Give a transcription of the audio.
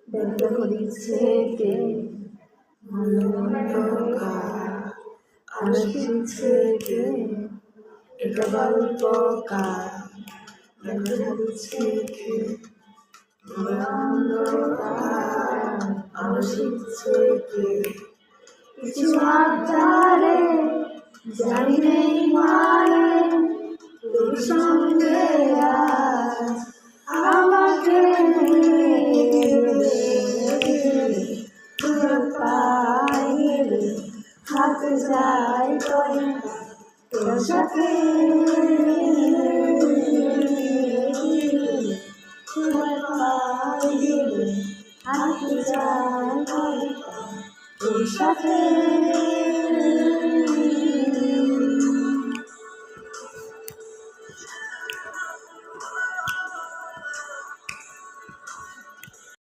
দেখা করিছে কে আসিছে কে এটা গল্প কার দেখা করিছে কে আসিছে কে কিছু আধারে জানি নেই মারে তোর সঙ্গে আজ আমাকে পাইলে হাতে যায় তোর সাথে পাইলে হাতে যায় তোর সাথে